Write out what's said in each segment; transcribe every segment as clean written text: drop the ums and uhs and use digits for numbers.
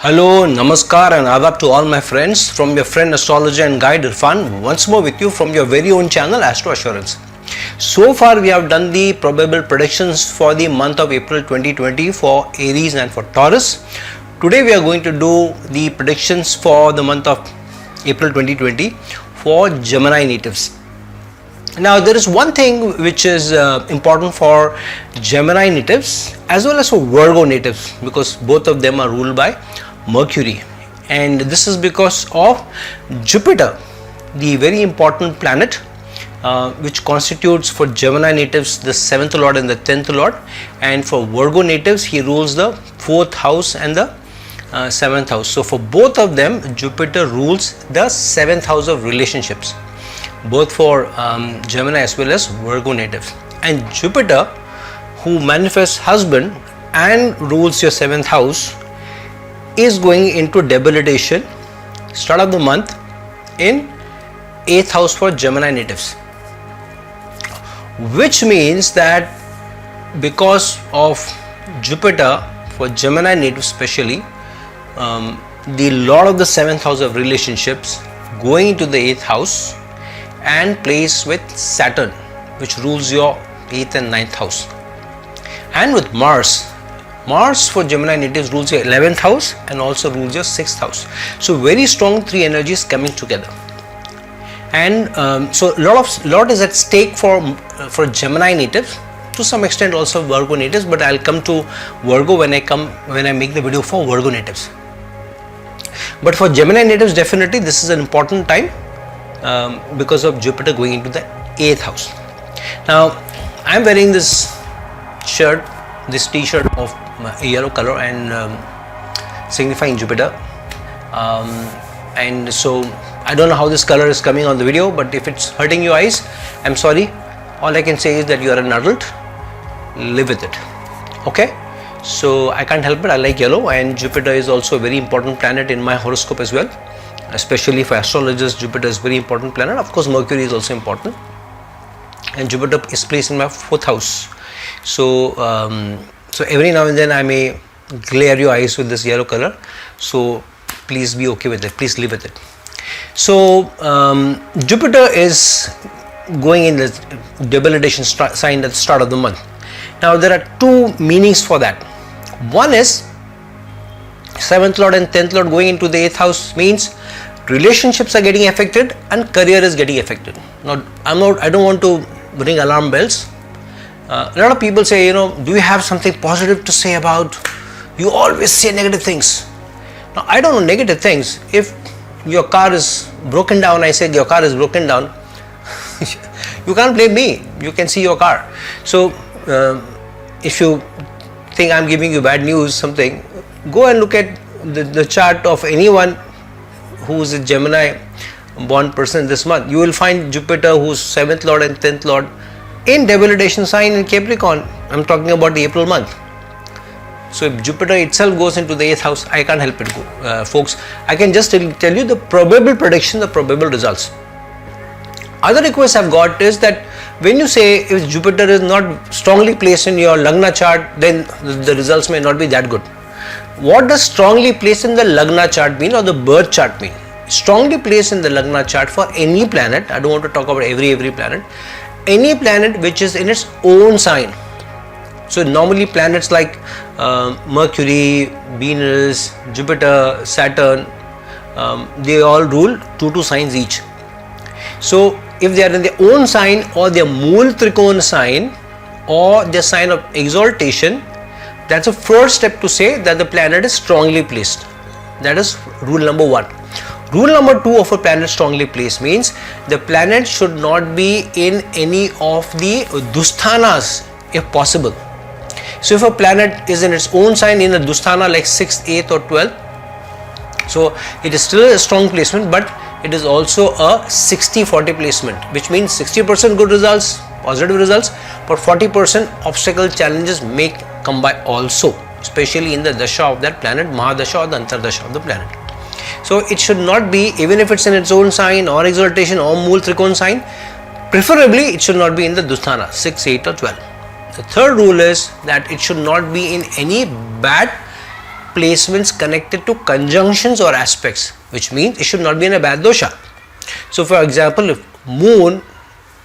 Hello, Namaskar and Adab to all my friends from your friend astrologer and guide Irfan, once more with you from your very own channel Astro Assurance. So far we have done the probable predictions for the month of April 2020 for Aries and for Taurus. Today we are going to do the predictions for the month of April 2020 for Gemini natives. Now there is one thing which is important for Gemini natives as well as for Virgo natives, because both of them are ruled by Mercury, and this is because of Jupiter, the very important planet which constitutes for Gemini natives the 7th lord and the 10th lord, and for Virgo natives he rules the 4th house and the 7th house. So for both of them Jupiter rules the 7th house of relationships, both for Gemini as well as Virgo natives. And Jupiter, who manifests husband and rules your 7th house, is going into debilitation start of the month in 8th house for Gemini natives, which means that because of Jupiter for Gemini natives especially, the lord of the 7th house of relationships going into the 8th house and plays with Saturn, which rules your 8th and 9th house, and with Mars for Gemini natives rules your 11th house and also rules your 6th house. So very strong three energies coming together, and so lot is at stake for Gemini natives, to some extent also Virgo natives, but I'll come to Virgo when I make the video for Virgo natives. But for Gemini natives definitely this is an important time because of Jupiter going into the 8th house. Now I am wearing this t-shirt of yellow color and signifying Jupiter, and so I don't know how this color is coming on the video, but if it's hurting your eyes, I'm sorry. All I can say is that you are an adult, live with it, okay? So I can't help it, I like yellow, and Jupiter is also a very important planet in my horoscope as well, especially for astrologers. Jupiter is very important planet. Of course Mercury is also important, and Jupiter is placed in my 4th house. So every now and then I may glare your eyes with this yellow color, so please be okay with it, please live with it. So Jupiter is going in the debilitation sign at the start of the month. Now there are two meanings for that. One is 7th lord and 10th lord going into the 8th house means relationships are getting affected and career is getting affected. Now I don't want to ring alarm bells. A lot of people say, do you have something positive to say about? You always say negative things. Now I don't know negative things. If your car is broken down, I said your car is broken down, you can't blame me. You can see your car. So if you think I'm giving you bad news, something, go and look at the chart of anyone who is a Gemini born person this month. You will find Jupiter, who's 7th lord and 10th lord, in debilitation sign in Capricorn. I'm talking about the April month. So if Jupiter itself goes into the 8th house, I can't help it, folks. I can just tell you the probable prediction, the probable results. Other request I've got is that when you say if Jupiter is not strongly placed in your Lagna chart, then the results may not be that good. What does strongly placed in the Lagna chart mean, or the birth chart mean? Strongly placed in the Lagna chart for any planet, I don't want to talk about every planet, any planet which is in its own sign. So normally planets like Mercury, Venus, Jupiter, Saturn, they all rule 2 signs each. So if they are in their own sign or their Mool Trikona sign or their sign of exaltation, that's a first step to say that the planet is strongly placed. That is rule number 1. Rule number 2 of a planet strongly placed means the planet should not be in any of the Dusthanas if possible. So if a planet is in its own sign in a Dusthana like 6th, 8th or 12th, so it is still a strong placement, but it is also a 60-40 placement, which means 60% good results, positive results, but 40% obstacle challenges may come by also, especially in the Dasha of that planet, Mahadasha or the Antardasha of the planet. So it should not be, even if it's in its own sign or exaltation or Mool Trikona sign, preferably it should not be in the Dusthana 6, 8 or 12. The third rule is that it should not be in any bad placements connected to conjunctions or aspects, which means it should not be in a bad dosha. So for example, if moon,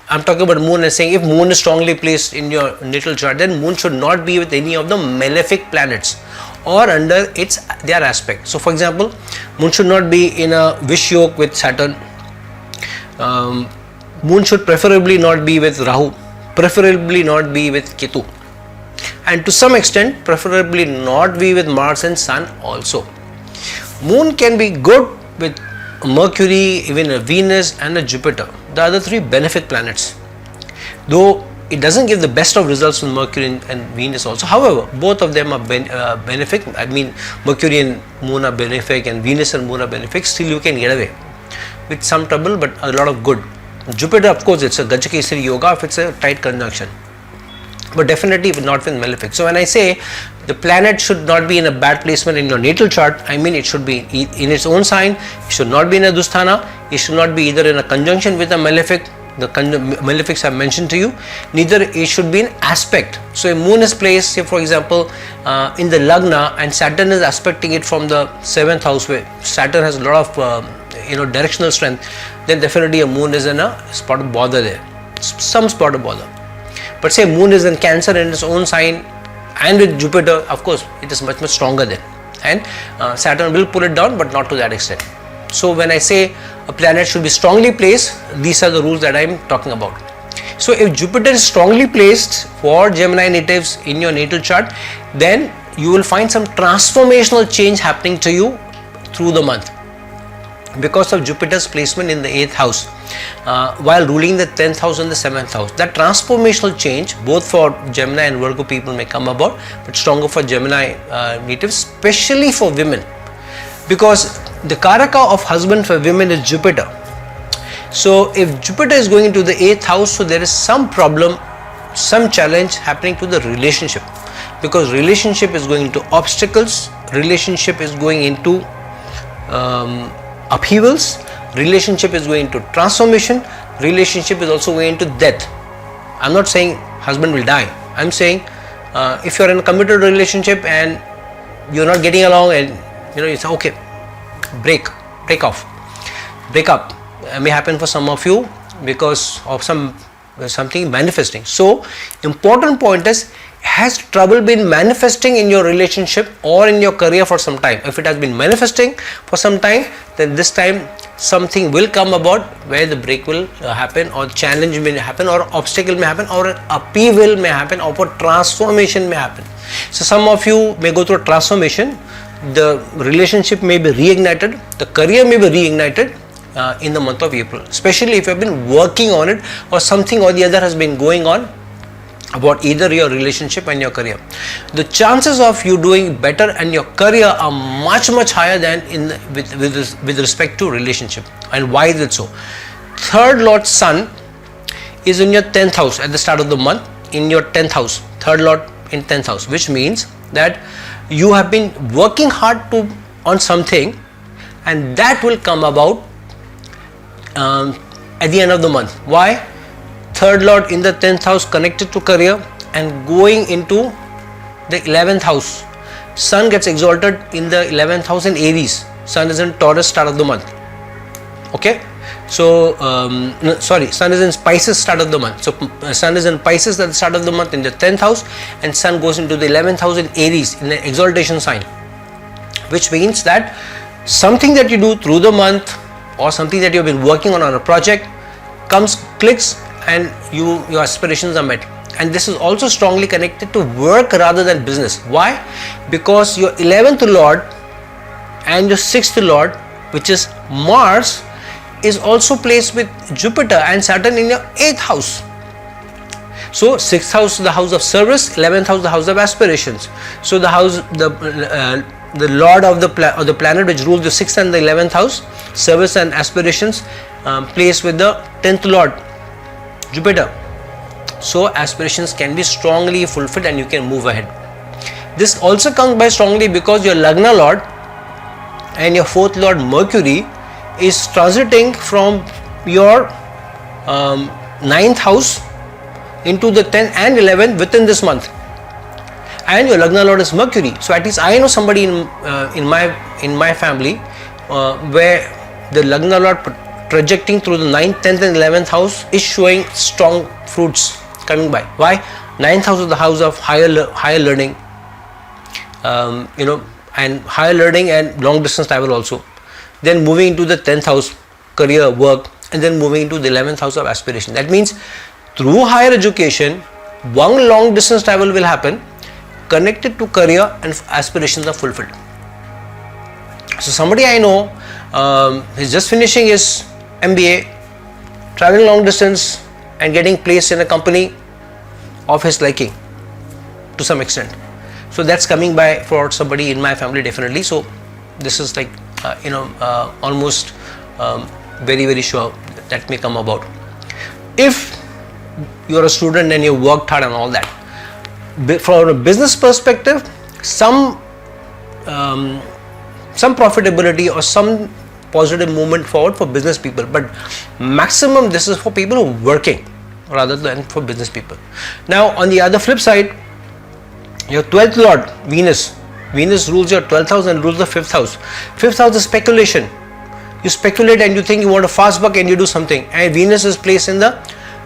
I'm talking about moon and saying if moon is strongly placed in your natal chart, then moon should not be with any of the malefic planets or under their aspect. So for example, moon should not be in a wish yoke with Saturn. Moon should preferably not be with Rahu, preferably not be with Ketu, and to some extent preferably not be with Mars and Sun also. Moon can be good with Mercury, even a Venus and a Jupiter, the other three benefic planets, though it doesn't give the best of results with Mercury and Venus also. However, both of them are benefic. I mean, Mercury and Moon are benefic and Venus and Moon are benefic. Still you can get away with some trouble, but a lot of good. Jupiter, of course, it's a Gajaki yoga if it's a tight conjunction, but definitely not with malefic. So when I say the planet should not be in a bad placement in your natal chart, I mean it should be in its own sign. It should not be in a dusthana. It should not be either in a conjunction with a malefic. The malefics I mentioned to you. Neither it should be in aspect. So if moon is placed, say for example, in the lagna and Saturn is aspecting it from the 7th house, where Saturn has a lot of directional strength, then definitely a moon is in a spot of bother there, some spot of bother. But say moon is in Cancer in its own sign and with Jupiter, of course it is much stronger then, and Saturn will pull it down, but not to that extent. So when I say a planet should be strongly placed, these are the rules that I am talking about. So if Jupiter is strongly placed for Gemini natives in your natal chart, then you will find some transformational change happening to you through the month because of Jupiter's placement in the 8th house while ruling the 10th house and the 7th house. That transformational change both for Gemini and Virgo people may come about, but stronger for Gemini natives, especially for women, because the Karaka of husband for women is Jupiter. So if Jupiter is going into the 8th house, so there is some problem, some challenge happening to the relationship, because relationship is going into obstacles, relationship is going into upheavals, relationship is going into transformation, relationship is also going into death. I'm not saying husband will die. I'm saying if you're in a committed relationship and you're not getting along, and you say okay, break up may happen for some of you because of something manifesting. So important point is, has trouble been manifesting in your relationship or in your career for some time? If it has been manifesting for some time, then this time something will come about where the break will happen, or challenge may happen, or obstacle may happen, or upheaval may happen, or transformation may happen. So some of you may go through a transformation. The relationship may be reignited, the career may be reignited in the month of April, especially if you have been working on it or something or the other has been going on about either your relationship and your career. The chances of you doing better and your career are much higher than with respect to relationship. And why is it so? Third Lord Sun is in your 10th house at the start of the month, in your 10th house, third Lord in 10th house, which means that you have been working hard on something, and that will come about at the end of the month. Why? Third Lord in the 10th house connected to career and going into the 11th house. Sun gets exalted in the 11th house in Aries. Sun is in Taurus start of the month. Okay. So Sun is in Pisces start of the month. So Sun is in Pisces at the start of the month in the 10th house, and Sun goes into the 11th house in Aries in the exaltation sign, which means that something that you do through the month or something that you have been working on a project clicks, and your aspirations are met. And this is also strongly connected to work rather than business. Why? Because your 11th Lord and your 6th Lord, which is Mars, is also placed with Jupiter and Saturn in your 8th house. So 6th house is the house of service, 11th house the house of aspirations. So the house, the Lord of the planet which rules the 6th and the 11th house, service and aspirations, placed with the 10th Lord, Jupiter. So aspirations can be strongly fulfilled and you can move ahead. This also comes by strongly because your Lagna Lord and your 4th Lord Mercury is transiting from your 9th house into the 10th and 11th within this month. and your Lagna Lord is Mercury. So at least I know somebody in my family where the Lagna Lord projecting through the 9th, 10th and 11th house is showing strong fruits coming by. Why? 9th house is the house of higher learning, and higher learning and long distance travel also. Then moving into the 10th house, career, work, and then moving into the 11th house of aspiration. That means through higher education, one long distance travel will happen connected to career, and aspirations are fulfilled. So somebody I know, he's just finishing his MBA, traveling long distance and getting placed in a company of his liking to some extent. So that's coming by for somebody in my family definitely. So this is like almost very, very sure that may come about. If you're a student and you worked hard and all that, from a business perspective, some profitability or some positive movement forward for business people, but maximum this is for people who are working rather than for business people. Now on the other flip side, your 12th Lord Venus rules your 12th house and rules the 5th house. 5th house is speculation. You speculate and you think you want a fast buck and you do something, and Venus is placed in the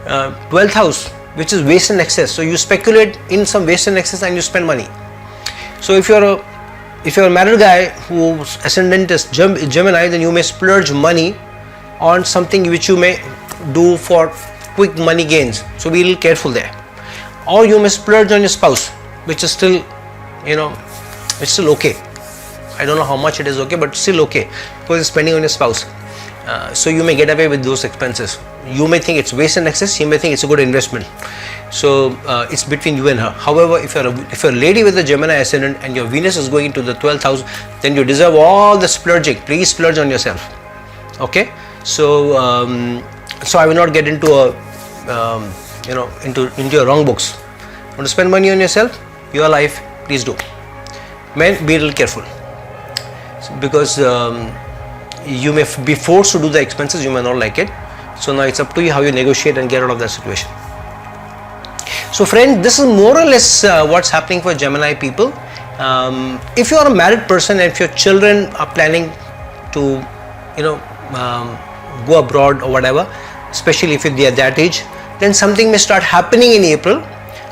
12th house, which is waste and excess. So you speculate in some waste and excess and you spend money. So if you're a married guy whose ascendant is Gemini, then you may splurge money on something which you may do for quick money gains. So be a little careful there. Or you may splurge on your spouse, which is still, it's still okay. I don't know how much it is okay, but still okay because you're spending on your spouse. So you may get away with those expenses. You may think it's waste and excess. You may think it's a good investment. So it's between you and her. However, if you're a lady with a Gemini ascendant and your Venus is going into the 12th house, then you deserve all the splurging. Please splurge on yourself. Okay. So I will not get into into your wrong books. Want to spend money on yourself, your life? Please do. Men, be a little careful because you may be forced to do the expenses. You may not like it. So now it's up to you how you negotiate and get out of that situation. So friend, this is more or less what's happening for Gemini people. If you are a married person and if your children are planning to go abroad or whatever, especially if they are that age, then something may start happening in April,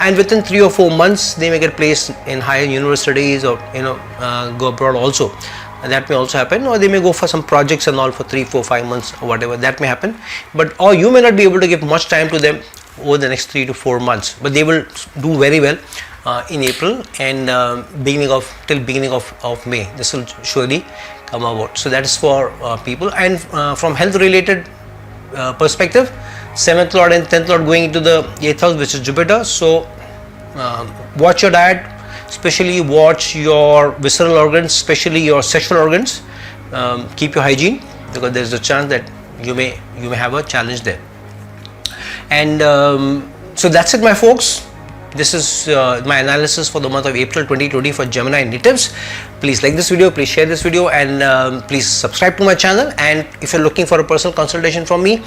and within 3 or 4 months they may get placed in higher universities or go abroad also. And that may also happen, or they may go for some projects and all for 3, 4, 5 months or whatever, that may happen. But or you may not be able to give much time to them over the next 3 to 4 months, but they will do very well in April and till beginning of May. This will surely come about. So that is for people. And from health related perspective, 7th Lord and 10th Lord going into the 8th house, which is Jupiter. So watch your diet, especially watch your visceral organs, especially your sexual organs. Keep your hygiene because there is a chance that you may have a challenge there. And so that's it, my folks. This is my analysis for the month of April 2020 for Gemini natives. Please like this video, please share this video, and please subscribe to my channel. And if you're looking for a personal consultation from me,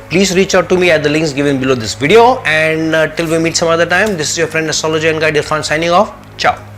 please reach out to me at the links given below this video. And till we meet some other time, this is your friend astrologer and guide Irfan signing off. Ciao.